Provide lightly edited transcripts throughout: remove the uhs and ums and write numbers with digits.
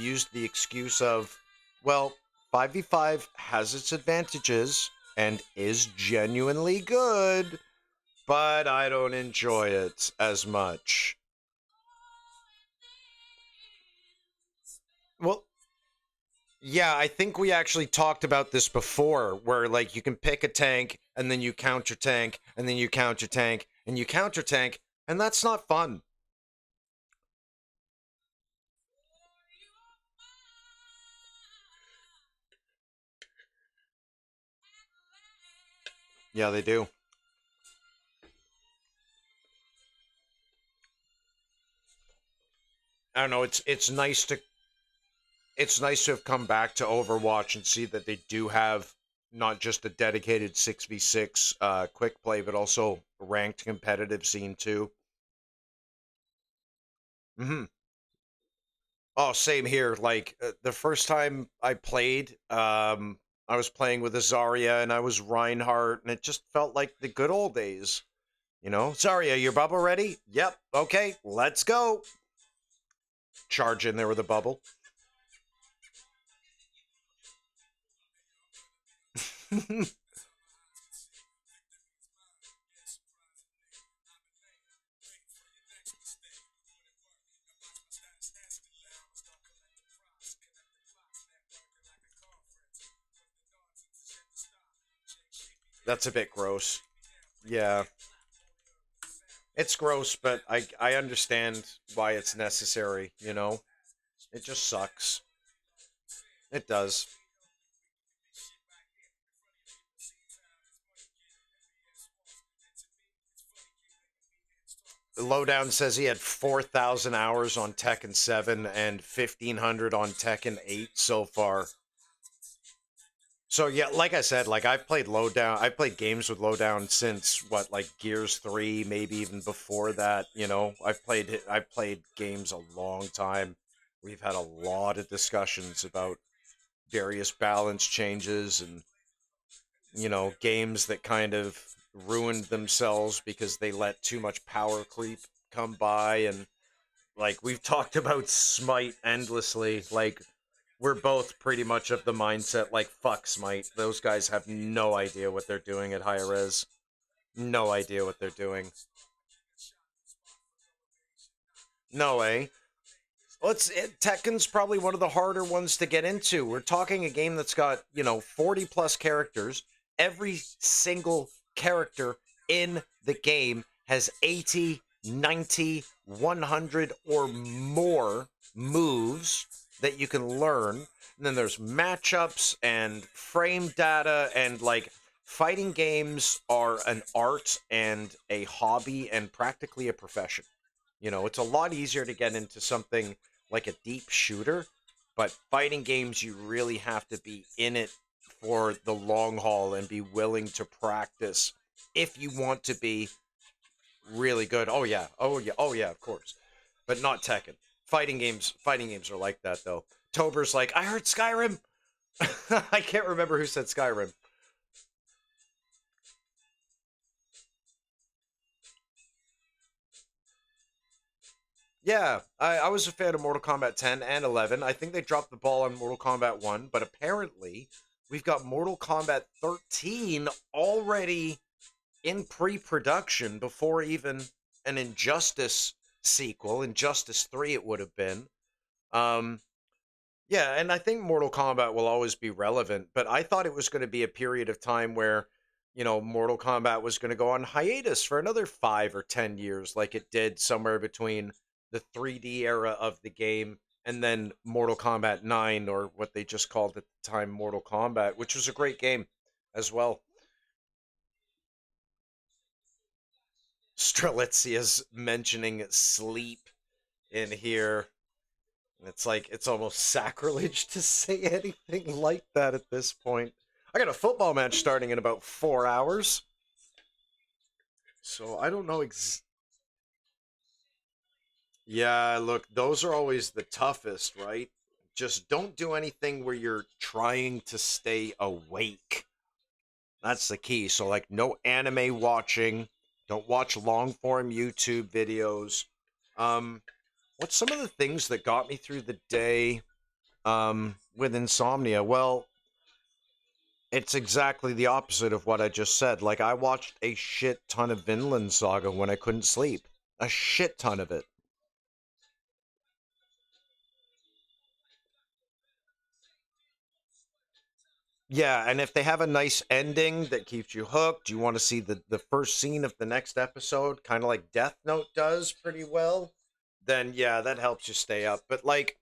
used the excuse of, well, 5v5 has its advantages and is genuinely good, but I don't enjoy it as much. Well, yeah, I think we actually talked about this before, where like you can pick a tank and then you counter tank and then you counter tank and you counter tank, and that's not fun. Yeah, they do. I don't know, it's nice to have come back to Overwatch and see that they do have not just a dedicated 6v6 quick play, but also a ranked competitive scene too. Hmm. Oh, same here. Like the first time I played, I was playing with a Zarya and I was Reinhardt, and it just felt like the good old days. You know, Zarya, your bubble ready? Yep. Okay, let's go. Charge in there with a bubble. That's a bit gross. Yeah, it's gross, but I understand why it's necessary. You know, it just sucks. It does. Lowdown says he had 4,000 hours on Tekken 7 and 1,500 on Tekken 8 so far. So yeah, like I said, like I've played Lowdown. I played games with Lowdown since what, like Gears 3, maybe even before that. You know, I've played games a long time. We've had a lot of discussions about various balance changes and, games that kind of ruined themselves because they let too much power creep come by. And like we've talked about Smite endlessly. Like we're both pretty much of the mindset like fuck Smite. Those guys have no idea what they're doing at higher res. No idea what they're doing. No way. Tekken's probably one of the harder ones to get into. We're talking a game that's got, 40 plus characters. Every single character in the game has 80, 90, 100 or more moves that you can learn. And then there's matchups and frame data, and like fighting games are an art and a hobby and practically a profession. It's a lot easier to get into something like a deep shooter, but fighting games, you really have to be in it for the long haul and be willing to practice if you want to be really good. Oh yeah, oh yeah, oh yeah, of course, but not Tekken. Fighting games are like that though. Tober's like, I heard Skyrim. I can't remember who said Skyrim. Yeah, I was a fan of Mortal Kombat 10 and 11. I think they dropped the ball on Mortal Kombat 1, but apparently we've got Mortal Kombat 13 already in pre-production before even an Injustice sequel. Injustice 3 it would have been. Um yeah, and I think Mortal Kombat will always be relevant, but I thought it was going to be a period of time where, Mortal Kombat was going to go on hiatus for another 5 or 10 years like it did somewhere between the 3D era of the game and then Mortal Kombat 9, or what they just called at the time Mortal Kombat, which was a great game as well. Strelitzia's mentioning sleep in here. It's like it's almost sacrilege to say anything like that at this point. I got a football match starting in about 4 hours, so I don't know. Yeah, look, those are always the toughest, right? Just don't do anything where you're trying to stay awake. That's the key. So, like, no anime watching. Don't watch long form YouTube videos. Um, what's some of the things that got me through the day? with insomnia. Well, it's exactly the opposite of what I just said. Like, I watched a shit ton of Vinland Saga when I couldn't sleep. A shit ton of it. Yeah, and if they have a nice ending that keeps you hooked, you want to see the first scene of the next episode, kind of like Death Note does pretty well, then yeah, that helps you stay up. But like,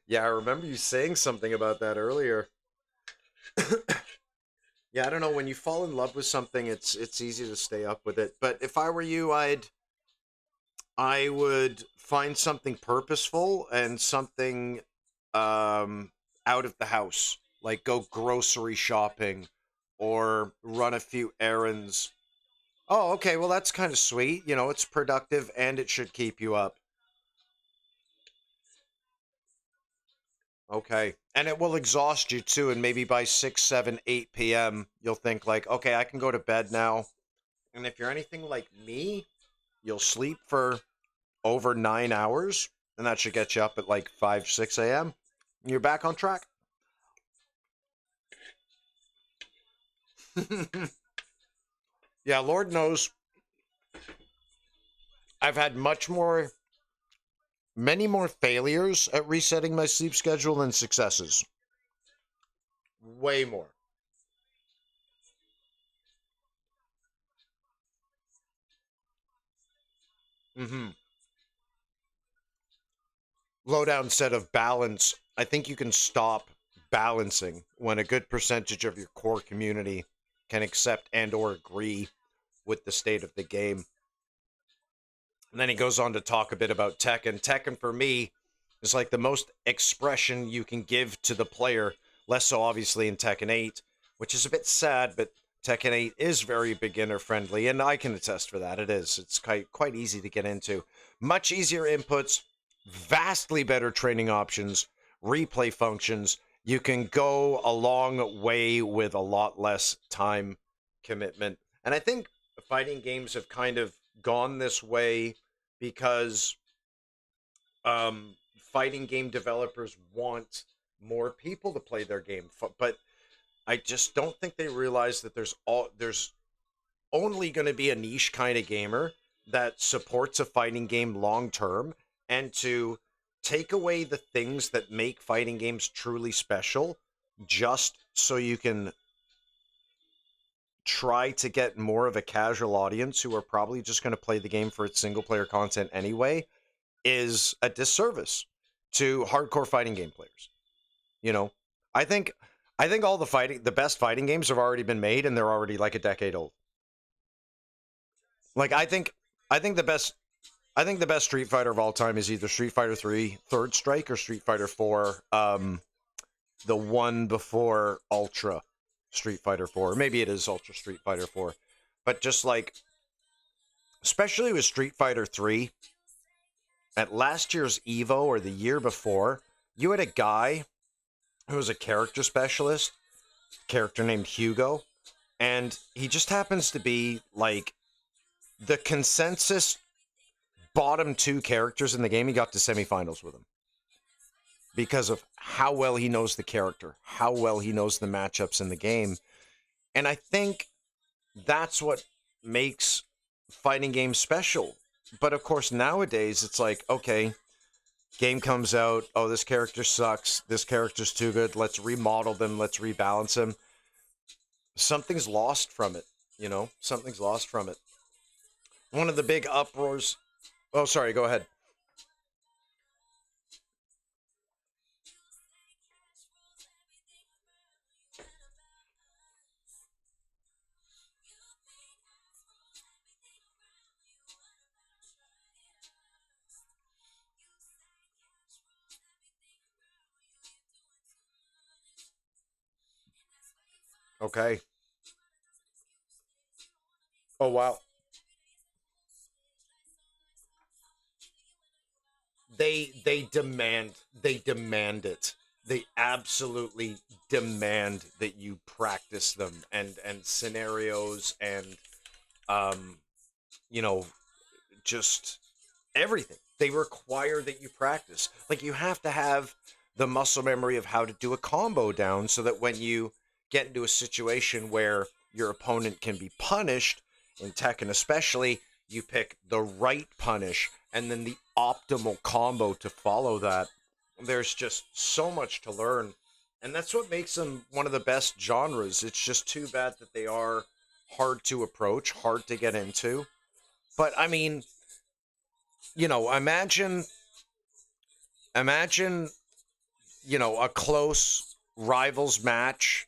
yeah, I remember you saying something about that earlier. Yeah, I don't know. When you fall in love with something, it's easy to stay up with it. But if I were you, I would find something purposeful and something um out of the house. Like go grocery shopping or run a few errands. Oh, okay, well that's kind of sweet. You know, it's productive and it should keep you up. Okay. And it will exhaust you too, and maybe by 6, 7, 8 p.m. you'll think like, okay, I can go to bed now. And if you're anything like me, you'll sleep for over 9 hours, and that should get you up at like 5, 6 a.m. You're back on track. Yeah, Lord knows I've had many more failures at resetting my sleep schedule than successes. Way more. Mm-hmm. Lowdown said of balance, I think you can stop balancing when a good percentage of your core community can accept and or agree with the state of the game. And then he goes on to talk a bit about Tekken. Tekken for me is like the most expression you can give to the player, less so obviously in Tekken 8, which is a bit sad, but Tekken 8 is very beginner friendly, and I can attest for that. It is. It's quite easy to get into. Much easier inputs, vastly better training options, replay functions. You can go a long way with a lot less time commitment. And I think fighting games have kind of gone this way because fighting game developers want more people to play their game. But I just don't think they realize that there's only going to be a niche kind of gamer that supports a fighting game long term, and to take away the things that make fighting games truly special just so you can try to get more of a casual audience who are probably just going to play the game for its single player content anyway is a disservice to hardcore fighting game players. You know, I think all the best fighting games have already been made and they're already like a decade old. Like I think the best I think the best Street Fighter of all time is either Street Fighter 3 Third Strike or Street Fighter 4 the one before Ultra Street Fighter 4. Maybe it is Ultra Street Fighter 4. But just like especially with Street Fighter 3 at last year's Evo or the year before, you had a guy who was a character specialist, character named Hugo, and he just happens to be like the consensus bottom two characters in the game. He got to semifinals with him because of how well he knows the character, how well he knows the matchups in the game. And I think that's what makes fighting games special. But of course, nowadays it's like, okay, game comes out, oh, this character sucks, this character's too good, let's remodel them, let's rebalance them. Something's lost from it, you know? Something's lost from it. One of the big uproars. Oh, sorry, go ahead. Okay. Oh, wow. They demand it. they absolutely demand that you practice them, and scenarios, and um you know, just everything. They require that you practice. Like, you have to have the muscle memory of how to do a combo down, so that when you get into a situation where your opponent can be punished, in Tekken especially, you pick the right punish and then the optimal combo to follow that. There's just so much to learn. And that's what makes them one of the best genres. It's just too bad that they are hard to approach, hard to get into. But I mean, imagine, a close rivals match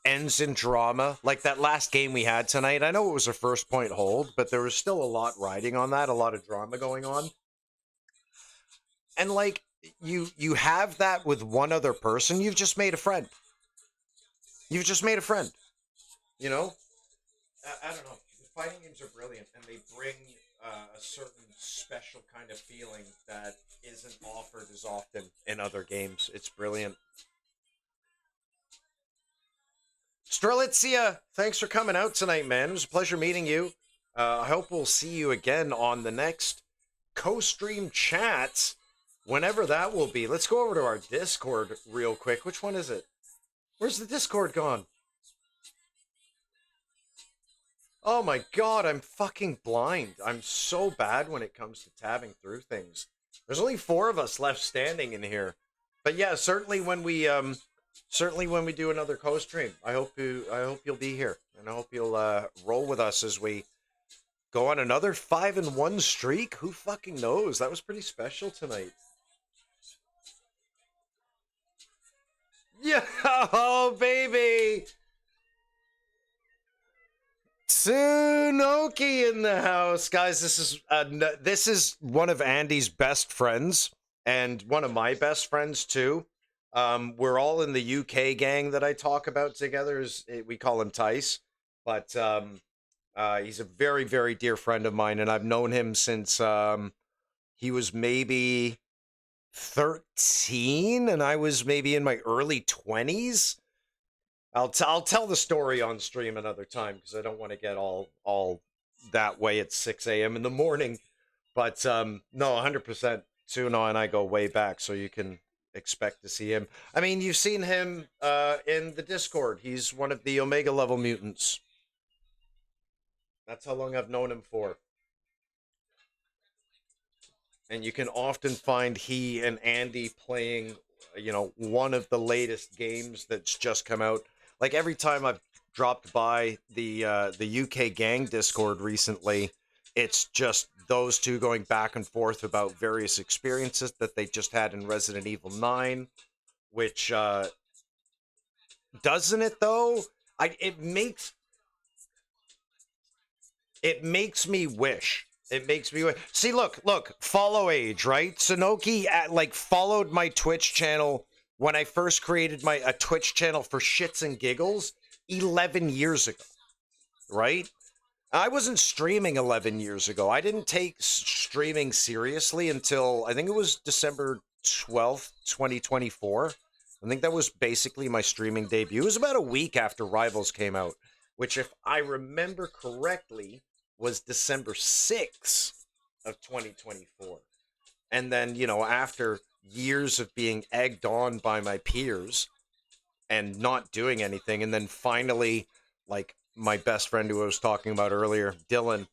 ends in drama, like that last game we had tonight. I know it was a first point hold, but there was still a lot riding on that, a lot of drama going on. And like, you have that with one other person, you've just made a friend. You've just made a friend. You know? I don't know. The fighting games are brilliant, and they bring a certain special kind of feeling that isn't offered as often in other games. It's brilliant. Strelitzia, thanks for coming out tonight, man. It was a pleasure meeting you. I hope we'll see you again on the next co-stream chats, whenever that will be. Let's go over to our Discord real quick. Which one is it? Where's the Discord gone? Oh my god, I'm fucking blind. I'm so bad when it comes to tabbing through things. There's only 4 of us left standing in here. But yeah, certainly when we do another co-stream, I hope you'll be here, and I hope you'll roll with us as we go on another 5-1 streak. Who fucking knows? That was pretty special tonight. Yeah, oh baby, Tsunoki in the house, guys. This is one of Andy's best friends, and one of my best friends too. We're all in the UK gang that I talk about together. We call him Tice, but he's a very, very dear friend of mine, and I've known him since he was maybe 13, and I was maybe in my early 20s. I'll tell the story on stream another time, because I don't want to get all that way at 6 a.m. in the morning. But no, 100%. Tsuno and I go way back, so you can expect to see him. I mean, you've seen him in the Discord. He's one of the Omega level mutants. That's how long I've known him for. And you can often find he and Andy playing, one of the latest games that's just come out. Like, every time I've dropped by the UK gang Discord recently, it's just those two going back and forth about various experiences that they just had in Resident Evil 9, which doesn't it though? It makes me wish. It makes me wish. See, look, follow age, right? Sonoki followed my Twitch channel when I first created a Twitch channel for shits and giggles 11 years ago, right? I wasn't streaming 11 years ago. I didn't take streaming seriously until, I think it was December 12th, 2024. I think that was basically my streaming debut. It was about a week after Rivals came out, which, if I remember correctly, was December 6th of 2024. And then, after years of being egged on by my peers and not doing anything, and then finally, my best friend who I was talking about earlier, Dylan,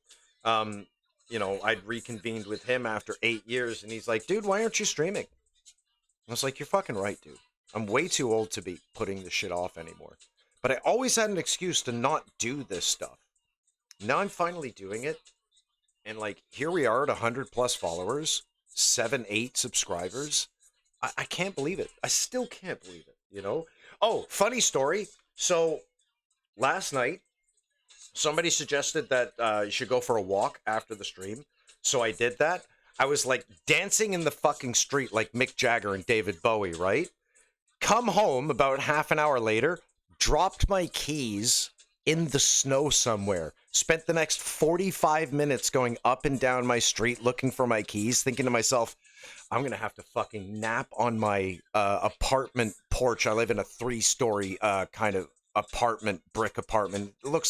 I'd reconvened with him after 8 years, and he's like, dude, why aren't you streaming? I was like, you're fucking right, dude. I'm way too old to be putting this shit off anymore. But I always had an excuse to not do this stuff. Now I'm finally doing it, and here we are at 100 plus followers, 7-8 subscribers. I can't believe it. I still can't believe it, Oh, funny story. So last night, somebody suggested that you should go for a walk after the stream. So I did that. I was dancing in the fucking street like Mick Jagger and David Bowie, right? Come home about half an hour later, dropped my keys in the snow somewhere. Spent the next 45 minutes going up and down my street looking for my keys, thinking to myself, I'm gonna have to fucking nap on my apartment porch. I live in a 3-story kind of apartment, brick apartment. It looks